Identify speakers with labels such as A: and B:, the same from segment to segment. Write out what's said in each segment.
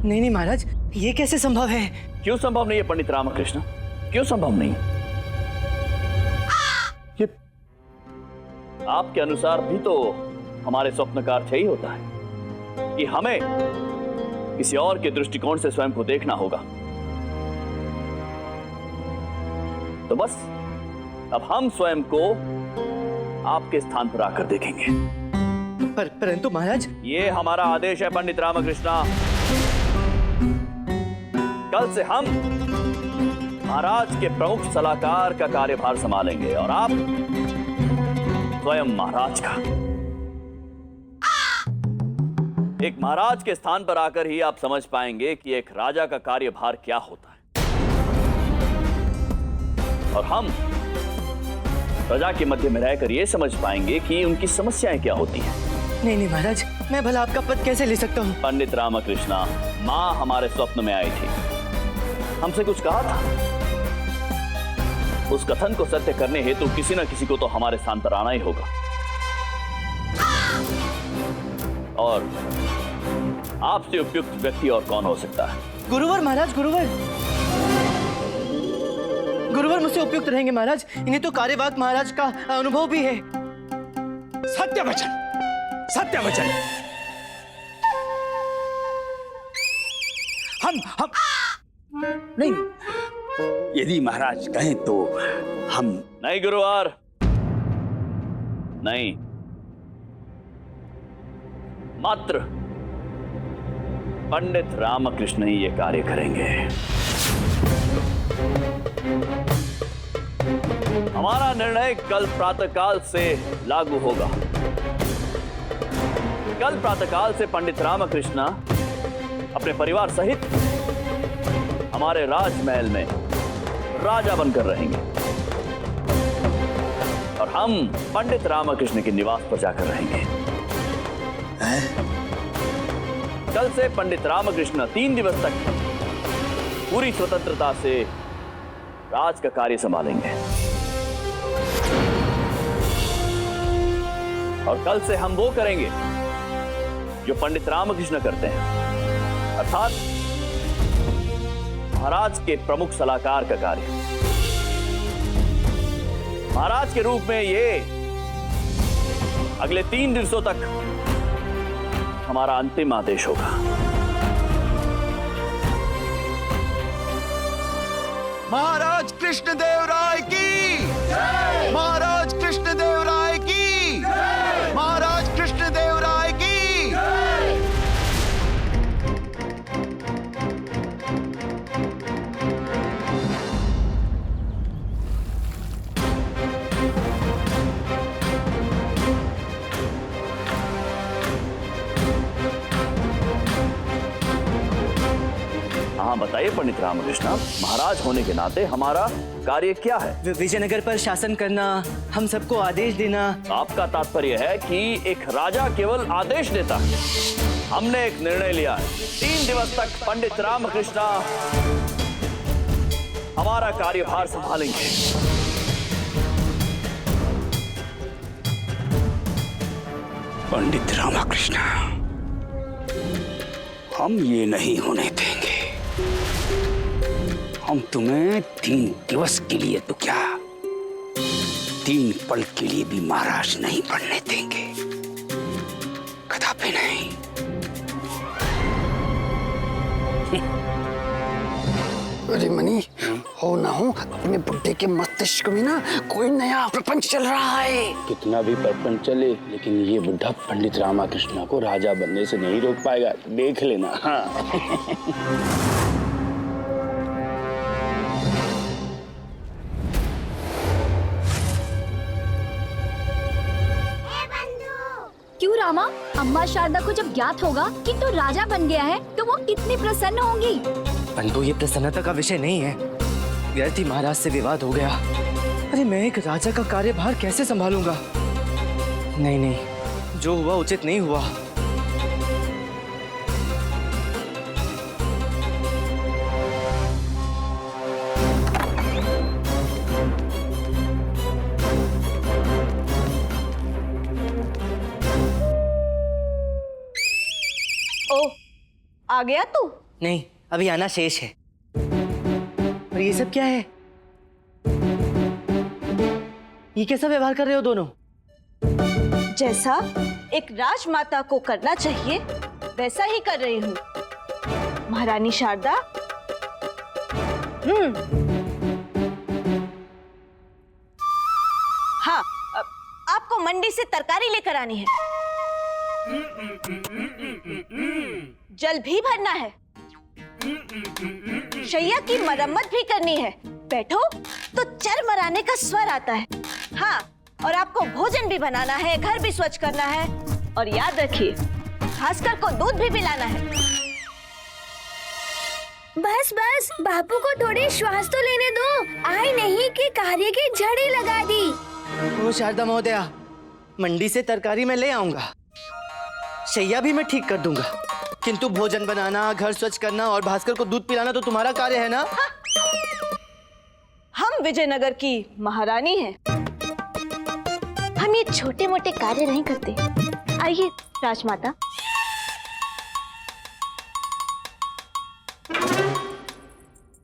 A: नहीं नहीं महाराज, ये कैसे संभव है?
B: क्यों संभव नहीं है पंडित रामकृष्ण? क्यों संभव नहीं? ये आपके अनुसार भी तो हमारे स्वप्न का अर्थ यही होता है कि हमें किसी और के दृष्टिकोण से स्वयं को देखना होगा। तो बस अब हम स्वयं को आपके स्थान पर आकर देखेंगे।
A: परंतु महाराज,
B: ये हमारा आदेश है पंडित रामकृष्ण। कल से हम महाराज के प्रमुख सलाहकार का कार्यभार संभालेंगे और आप स्वयं महाराज का। एक महाराज के स्थान पर आकर ही आप समझ पाएंगे कि एक राजा का कार्यभार क्या होता है, और हम प्रजा के मध्य में रहकर यह समझ पाएंगे कि उनकी समस्याएं क्या होती हैं।
A: नहीं नहीं महाराज, मैं भला आपका पद कैसे ले सकता हूँ?
B: पंडित रामकृष्ण, मां हमारे स्वप्न में आई थी, हमसे कुछ कहा था। उस कथन को सत्य करने हेतु किसी न किसी को तो हमारे स्थान पर आना ही होगा, और आपसे उपयुक्त व्यक्ति और कौन हो सकता है?
A: गुरुवर महाराज, गुरुवर मुझसे उपयुक्त रहेंगे महाराज। इन्हें तो कार्यवाहक महाराज का अनुभव भी है।
C: सत्य वचन, सत्य वचन। हम नहीं, यदि महाराज कहें तो हम।
B: नहीं गुरुवार, नहीं, मात्र पंडित रामकृष्ण ही ये कार्य करेंगे। हमारा निर्णय कल प्रातःकाल से लागू होगा। कल प्रातःकाल से पंडित रामकृष्ण अपने परिवार सहित हमारे राजमहल में राजा बनकर रहेंगे, और हम पंडित रामकृष्ण के निवास पर जाकर रहेंगे। कल से पंडित रामकृष्ण 3 दिवस तक पूरी स्वतंत्रता से राज का कार्य संभालेंगे, और कल से हम वो करेंगे जो पंडित रामकृष्ण करते हैं, अर्थात महाराज के प्रमुख सलाहकार का कार्य। महाराज के रूप में ये अगले 3 दिवसों तक हमारा अंतिम आदेश होगा।
C: महाराज कृष्णदेव राय की जय! महाराज कृष्णदेव राय की जय! महाराज कृष्णदेव राय की जय!
B: हाँ बताइए पंडित रामकृष्ण, महाराज होने के नाते हमारा कार्य क्या है?
A: विजयनगर पर शासन करना, हम सबको आदेश देना।
B: आपका तात्पर्य है कि एक राजा केवल आदेश देता है। हमने एक निर्णय लिया है, 3 दिवस तक पंडित रामकृष्ण हमारा कार्यभार संभालेंगे।
C: पंडित रामकृष्ण, हम ये नहीं होने देंगे। हम तुम्हें 3 दिवस के लिए तो क्या, 3 पल के लिए भी महाराज नहीं बनने देंगे, कदापि नहीं।
D: अरे मनी, हो ना हो अपने बुड्ढे के मस्तिष्क में ना कोई नया प्रपंच चल रहा है।
E: कितना भी प्रपंच चले, लेकिन ये बुढ़ा पंडित रामकृष्ण को राजा बनने से नहीं रोक पाएगा, देख लेना। हाँ।
F: क्यों रामा, अम्मा शारदा को जब ज्ञात होगा कि तू राजा बन गया है तो वो कितनी प्रसन्न होंगी।
A: परंतु ये प्रसन्नता का विषय नहीं है। व्यर्थ ही महाराज से विवाद हो गया। अरे मैं एक राजा का कार्यभार कैसे संभालूंगा? नहीं नहीं, जो हुआ उचित नहीं हुआ।
G: ओ, आ गया तू?
A: नहीं, अभी आना शेष है। और ये सब क्या है? ये कैसा व्यवहार कर रहे हो दोनों?
G: जैसा एक राजमाता को करना चाहिए वैसा ही कर रही हूँ महारानी शारदा। हाँ, आपको मंडी से तरकारी लेकर आनी है, जल भी भरना है, शैया की मरम्मत भी करनी है। बैठो तो चरमराने का स्वर आता है। हाँ, और आपको भोजन भी बनाना है, घर भी स्वच्छ करना है, और याद रखिए भास्कर को दूध भी पिलाना है।
H: बस बस, बापू को थोड़ी श्वास तो लेने दो। आए नहीं कि कार्य की झड़ी लगा दी।
A: ओ शारदा महोदया, मंडी से तरकारी मैं ले आऊंगा, शैया भी मैं ठीक कर दूंगा, किंतु भोजन बनाना, घर स्वच्छ करना और भास्कर को दूध पिलाना तो तुम्हारा कार्य है ना?
G: हाँ। हम विजयनगर की महारानी हैं। हम ये छोटे मोटे कार्य नहीं करते। आइए राजमाता।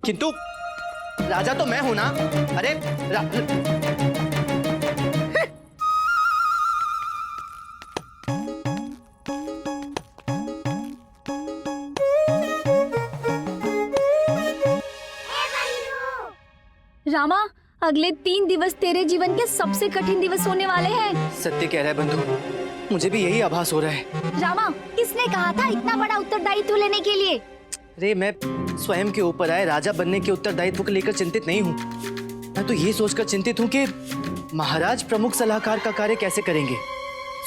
A: किंतु राजा तो मैं हूं ना। अरे
F: रामा, अगले 3 दिवस तेरे जीवन के सबसे कठिन दिवस होने वाले हैं।
A: सत्य कह रहा है बंधु, मुझे भी यही आभास हो रहा है।
F: रामा, किसने कहा था इतना बड़ा उत्तरदायित्व लेने के लिए?
A: अरे मैं स्वयं के ऊपर आए राजा बनने के उत्तरदायित्व को लेकर चिंतित नहीं हूँ। मैं तो ये सोचकर चिंतित हूँ कि महाराज प्रमुख सलाहकार का कार्य कैसे करेंगे।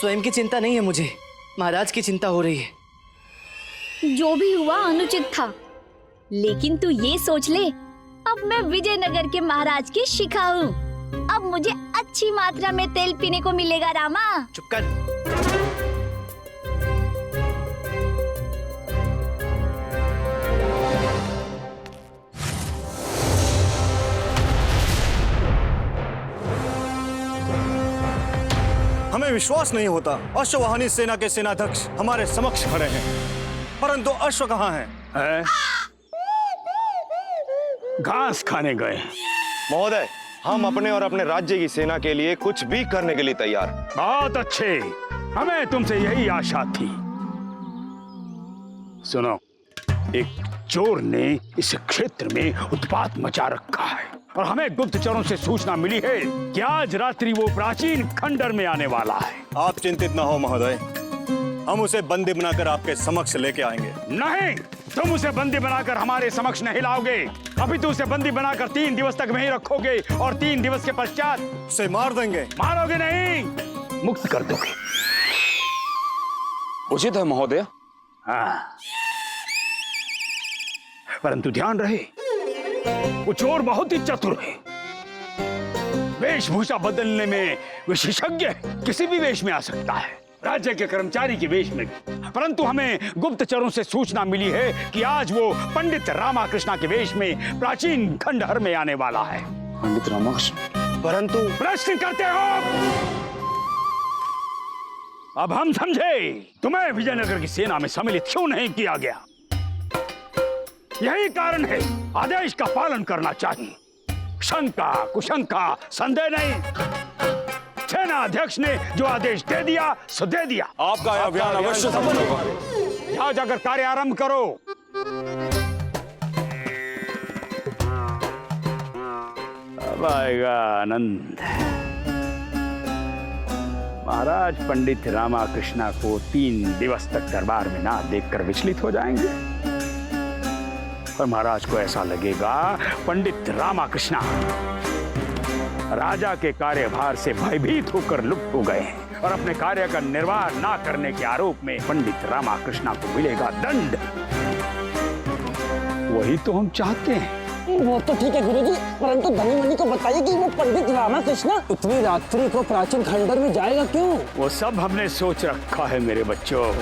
A: स्वयं की चिंता नहीं है मुझे, महाराज की चिंता हो रही है।
F: जो भी हुआ अनुचित था, लेकिन तू ये सोच ले, अब मैं विजयनगर के महाराज की शिखा हूँ। अब मुझे अच्छी मात्रा में तेल पीने को मिलेगा। रामा
A: चुप कर।
I: हमें विश्वास नहीं होता, अश्ववाहिनी सेना के सेनाध्यक्ष हमारे समक्ष खड़े हैं, परंतु अश्व कहाँ हैं?
E: घास खाने गए।
I: महोदय, हम अपने और अपने राज्य की सेना के लिए कुछ भी करने के लिए तैयार।
E: बहुत अच्छे, हमें तुमसे यही आशा थी। सुनो, एक चोर ने इस क्षेत्र में उत्पात मचा रखा है और हमें गुप्तचरों से सूचना मिली है कि आज रात्रि वो प्राचीन खंडर में आने वाला है।
I: आप चिंतित न हो महोदय, हम उसे बंदी बनाकर आपके समक्ष लेके आएंगे।
E: नहीं, तुम उसे बंदी बनाकर हमारे समक्ष नहीं लाओगे। अभी तो उसे बंदी बनाकर 3 दिवस तक वहीं रखोगे और 3 दिवस के पश्चात
I: उसे मार देंगे।
E: मारोगे नहीं, मुक्त कर दोगे।
J: उचित है महोदय।
E: हाँ, परंतु ध्यान रहे, वो चोर बहुत ही चतुर है। वेशभूषा बदलने में विशेषज्ञ है, किसी भी वेश में आ सकता है, राज्य के कर्मचारी के वेश में। परंतु हमें गुप्तचरों से सूचना मिली है कि आज वो पंडित रामाकृष्ण के वेश में प्राचीन खंडहर में आने वाला है।
J: पंडित रामाकृष्ण?
I: परंतु
E: प्रश्न करते हो? अब हम समझे तुम्हें विजयनगर की सेना में सम्मिलित क्यों नहीं किया गया। यही कारण है, आदेश का पालन करना चाहिए। शंका कुशंका संदेह नहीं। सेना अध्यक्ष ने जो आदेश दे दिया सो दे दिया।
I: आपका यह अभियान अवश्य सफल होगा।
E: जाओ, जाकर कार्य आरंभ करो। अब आएगा आनंद। महाराज पंडित रामाकृष्ण को 3 दिवस तक दरबार में ना देखकर विचलित हो जाएंगे और महाराज को ऐसा लगेगा पंडित रामाकृष्ण राजा के कार्यभार से भयभीत होकर लुप्त हो गए हैं और अपने कार्य का निर्वाह ना करने के आरोप में पंडित रामाकृष्ण को मिलेगा दंड। वही तो हम चाहते हैं।
D: वो तो ठीक है गुरुजी, परंतु धनी मनी को बताइए कि वो पंडित रामाकृष्ण इतनी रात्रि को प्राचीन खंडर में जाएगा क्यों?
E: वो सब हमने सोच रखा है मेरे बच्चों।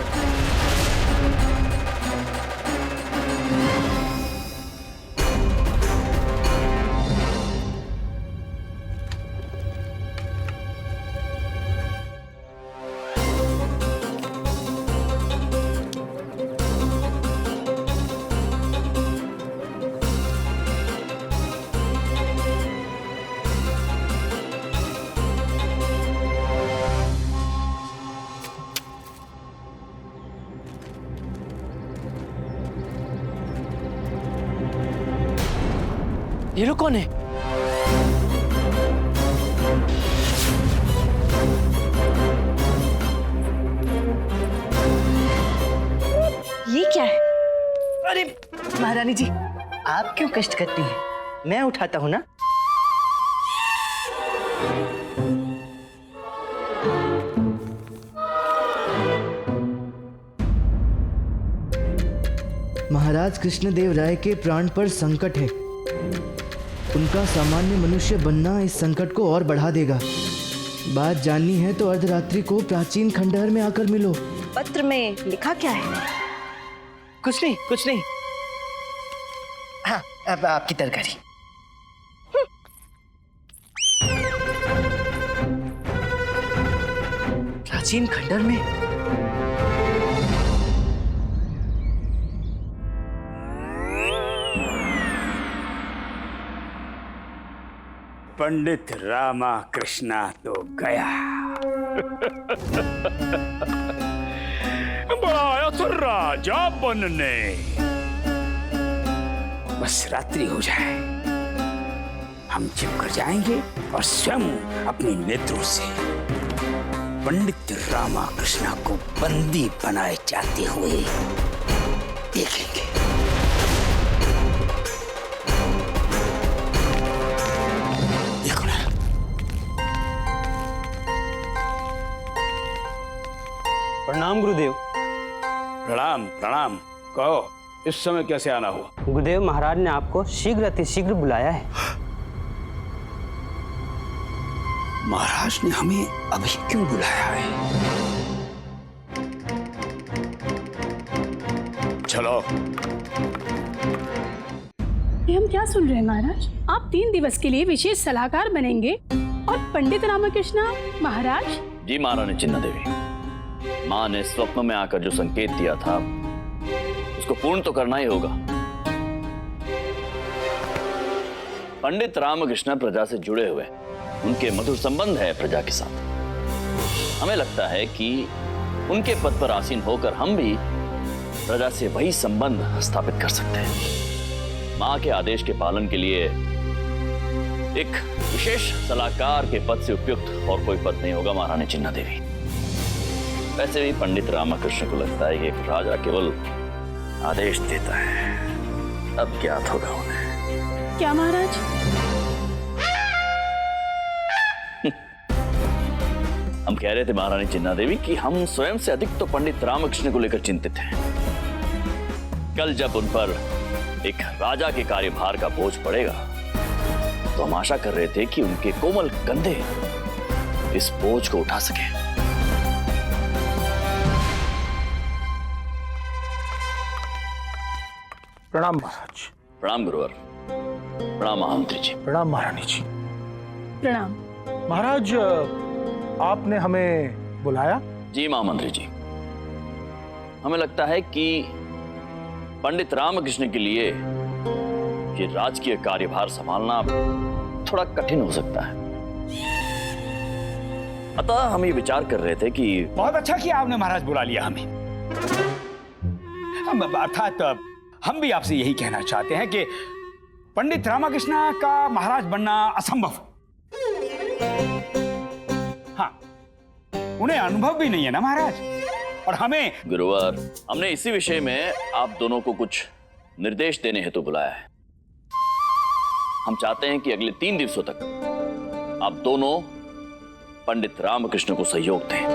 A: ये लोग कौन है?
G: ये क्या है?
A: अरे महारानी जी, आप क्यों कष्ट करती हैं? मैं उठाता हूं ना। महाराज कृष्णदेव राय के प्राण पर संकट है। उनका सामान्य मनुष्य बनना इस संकट को और बढ़ा देगा। बात जाननी है तो अर्धरात्रि को प्राचीन खंडहर में आकर मिलो।
G: पत्र में लिखा क्या है?
A: कुछ नहीं, कुछ नहीं। हाँ, अब आपकी तरकारी। प्राचीन खंडहर में
E: पंडित रामा कृष्णा तो गया। बड़ा आया था राजा बनने। बस रात्रि हो जाए, हम छिप कर जाएंगे और स्वयं अपने नेत्रों से पंडित रामा कृष्णा को बंदी बनाए जाते हुए देखेंगे। देखो ना,
J: प्रणाम गुरुदेव।
E: प्रणाम प्रणाम। कहो, इस समय कैसे आना हुआ?
J: गुरुदेव, महाराज ने आपको शीघ्र अतिशीघ्र बुलाया है।
E: महाराज ने हमें अभी क्यों बुलाया है? चलो।
K: ये हम क्या सुन रहे हैं महाराज? आप 3 दिवस के लिए विशेष सलाहकार बनेंगे और पंडित रामकृष्ण महाराज?
B: जी महारानी चिन्ना देवी, माँ ने स्वप्न में आकर जो संकेत दिया था उसको पूर्ण तो करना ही होगा। पंडित रामकृष्ण प्रजा से जुड़े हुए, उनके मधुर संबंध है प्रजा के साथ। हमें लगता है कि उनके पद पर आसीन होकर हम भी प्रजा से वही संबंध स्थापित कर सकते हैं। मां के आदेश के पालन के लिए एक विशेष सलाहकार के पद से उपयुक्त और कोई पद नहीं होगा महारानी चिन्ना देवी। वैसे भी पंडित रामकृष्ण को लगता है कि एक राजा केवल आदेश देता है, अब ज्ञात होगा उन्हें।
K: क्या महाराज?
B: हम कह रहे थे महारानी चिन्ना देवी कि हम स्वयं से अधिक तो पंडित रामकृष्ण को लेकर चिंतित हैं। कल जब उन पर एक राजा के कार्यभार का बोझ पड़ेगा तो हम आशा कर रहे थे कि उनके कोमल कंधे इस बोझ को उठा सके।
C: प्रणाम महाराज।
B: प्रणाम गुरुवर। प्रणाम महामंत्री जी।
C: प्रणाम महारानी जी।
K: प्रणाम
C: महाराज, आपने हमें बुलाया?
B: जी महामंत्री जी, हमें लगता है कि पंडित रामकृष्ण के लिए ये राजकीय कार्यभार संभालना थोड़ा कठिन हो सकता है। अतः हम ये विचार कर रहे थे कि
E: बहुत अच्छा किया आपने महाराज बुला लिया हमें। अर्थात हम भी आपसे यही कहना चाहते हैं कि पंडित रामकृष्ण का महाराज बनना असंभव। हाँ, उन्हें अनुभव भी नहीं है ना महाराज, और हमें।
B: गुरुवर, हमने इसी विषय में आप दोनों को कुछ निर्देश देने हेतु बुलाया है। हम चाहते हैं कि अगले 3 दिवसों तक आप दोनों पंडित रामकृष्ण को सहयोग दें।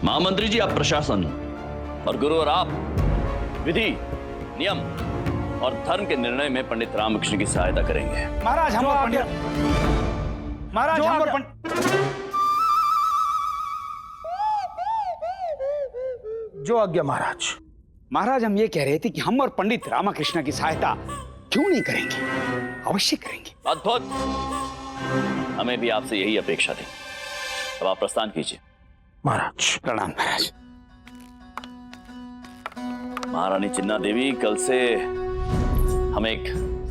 B: महामंत्री जी आप प्रशासन और गुरुवर आप विधि, नियम और धर्म के निर्णय में पंडित रामकृष्ण की सहायता करेंगे।
E: महाराज हम और पंडित
C: जो आज्ञा महाराज।
E: महाराज, हम ये कह रहे थे कि हम और पंडित रामकृष्ण की सहायता क्यों नहीं करेंगे? अवश्य करेंगे।
B: अद्भुत, हमें भी आपसे यही अपेक्षा थी। अब आप प्रस्थान कीजिए।
C: महाराज
E: प्रणाम महाराज।
B: महारानी चिन्ना देवी, कल से हमें एक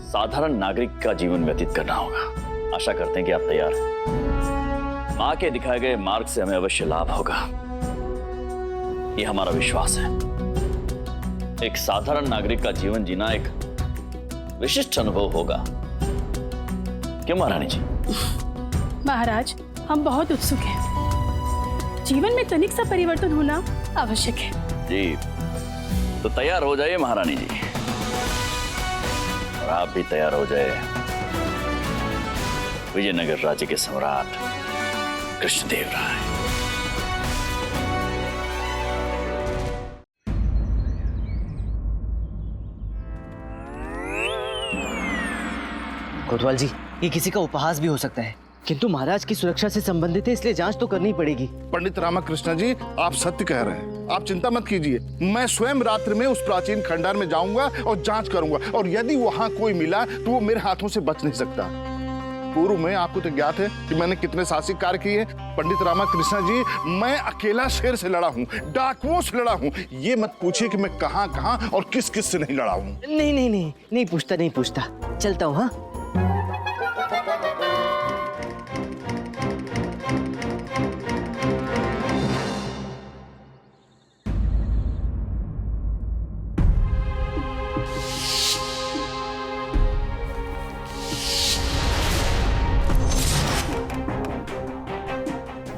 B: साधारण नागरिक का जीवन व्यतीत करना होगा। आशा करते हैं कि आप तैयार हैं। मां के दिखाए गए मार्ग से हमें अवश्य लाभ होगा, ये हमारा विश्वास है। एक साधारण नागरिक का जीवन जीना एक विशिष्ट अनुभव होगा। क्यों महारानी जी?
K: महाराज, हम बहुत उत्सुक हैं। जीवन में तनिक सा परिवर्तन होना आवश्यक है।
B: जी, तो तैयार हो जाइए महारानी जी, और आप भी तैयार हो जाए विजयनगर राज्य के सम्राट कृष्णदेव राय।
A: कोतवाल जी, ये किसी का उपहास भी हो सकता है, किंतु महाराज की सुरक्षा से संबंधित है, इसलिए जांच तो करनी पड़ेगी।
L: पंडित रामकृष्ण जी, आप सत्य कह रहे हैं, आप चिंता मत कीजिए। मैं स्वयं रात्रि में उस प्राचीन खंडहर में जाऊंगा और जांच करूंगा, और यदि वहां कोई मिला तो वो मेरे हाथों से बच नहीं सकता। पूर्व में आपको तो ज्ञात है कि मैंने कितने साहसिक कार्य किए। पंडित रामकृष्ण जी, मैं अकेला शेर से लड़ा हूँ, डाकुओं से लड़ा हूँ। ये मत पूछिए कि मैं कहाँ कहाँ और किस किस से नहीं लड़ा हूँ।
A: नहीं पूछता, चलता हूँ। हाँ,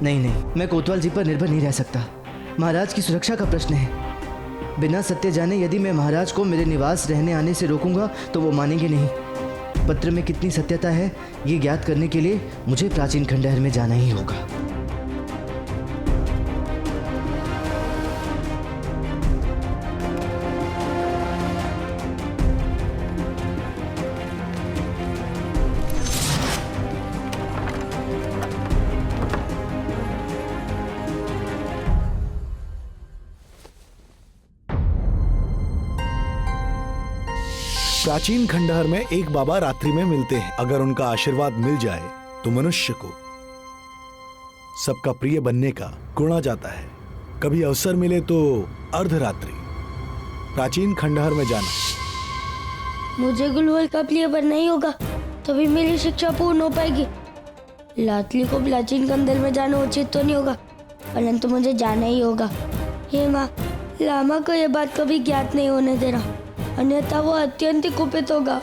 A: नहीं, मैं कोतवाल जी पर निर्भर नहीं रह सकता। महाराज की सुरक्षा का प्रश्न है। बिना सत्य जाने यदि मैं महाराज को मेरे निवास रहने आने से रोकूंगा तो वो मानेंगे नहीं। पत्र में कितनी सत्यता है ये ज्ञात करने के लिए मुझे प्राचीन खंडहर में जाना ही होगा।
M: प्राचीन खंडहर में एक बाबा रात्रि में मिलते हैं। अगर उनका आशीर्वाद मिल जाए तो मनुष्य को सबका प्रिय बनने का गुण आ जाता है। कभी अवसर मिले तो अर्धरात्रि प्राचीन खंडहर में जाना।
H: मुझे गुलवल का प्रिय बनना ही होगा, तभी मेरी शिक्षा पूर्ण हो पाएगी। लातली को प्राचीन खंडहर में जाना उचित तो नहीं होगा, परंतु मुझे जाना ही होगा। हे माँ, लामा को यह बात कभी ज्ञात नहीं होने देना, अन्यथा वो अत्यंत कुपित होगा।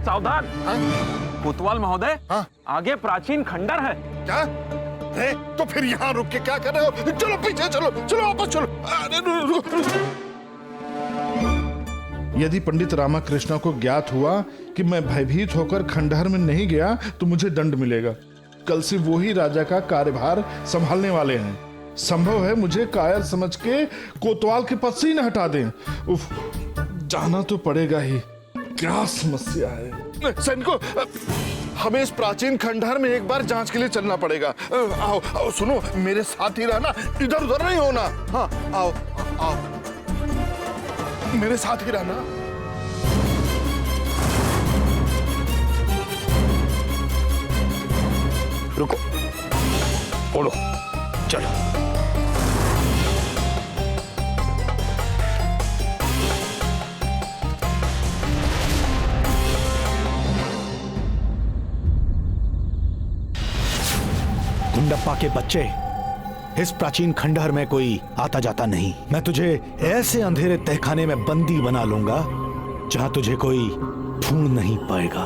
N: सावधान! कोतवाल महोदय, आगे प्राचीन खंडहर है।
L: क्या है? तो फिर यहाँ रुक के क्या कर रहे हो? चलो पीछे चलो, वापस चलो। अरे रुको। यदि पंडित रामकृष्ण को ज्ञात हुआ कि मैं भयभीत होकर खंडहर में नहीं गया तो मुझे दंड मिलेगा। कल से वो ही राजा का कार्यभार संभालने वाले हैं। संभव है मुझे कायर समझ के कोतवाल के पद से ही न हटा दें। उफ, जाना तो पड़ेगा ही। क्या समस्या है सैनिकों, हमें इस प्राचीन खंडहर में एक बार जांच के लिए चलना पड़ेगा। आओ, आओ सुनो, मेरे साथ ही रहना, इधर उधर नहीं होना। हाँ, आओ आओ, मेरे साथ ही रहना।
E: रुको, ओढ़ो, चलो।
M: गुंडप्पा के बच्चे, इस प्राचीन खंडहर में कोई आता जाता नहीं। मैं तुझे ऐसे अंधेरे तहखाने में बंदी बना लूंगा जहां तुझे कोई ढूंढ नहीं पाएगा।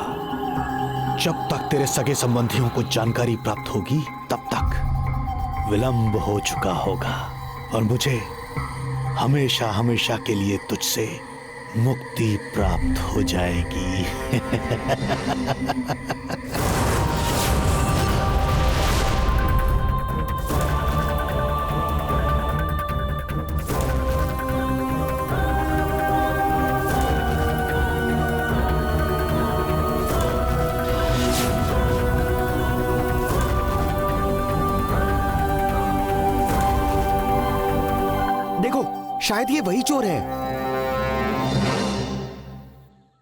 M: जब तक तेरे सगे संबंधियों को जानकारी प्राप्त होगी तब तक विलंब हो चुका होगा और मुझे हमेशा हमेशा के लिए तुझसे मुक्ति प्राप्त हो जाएगी।
C: शायद ये वही चोर है।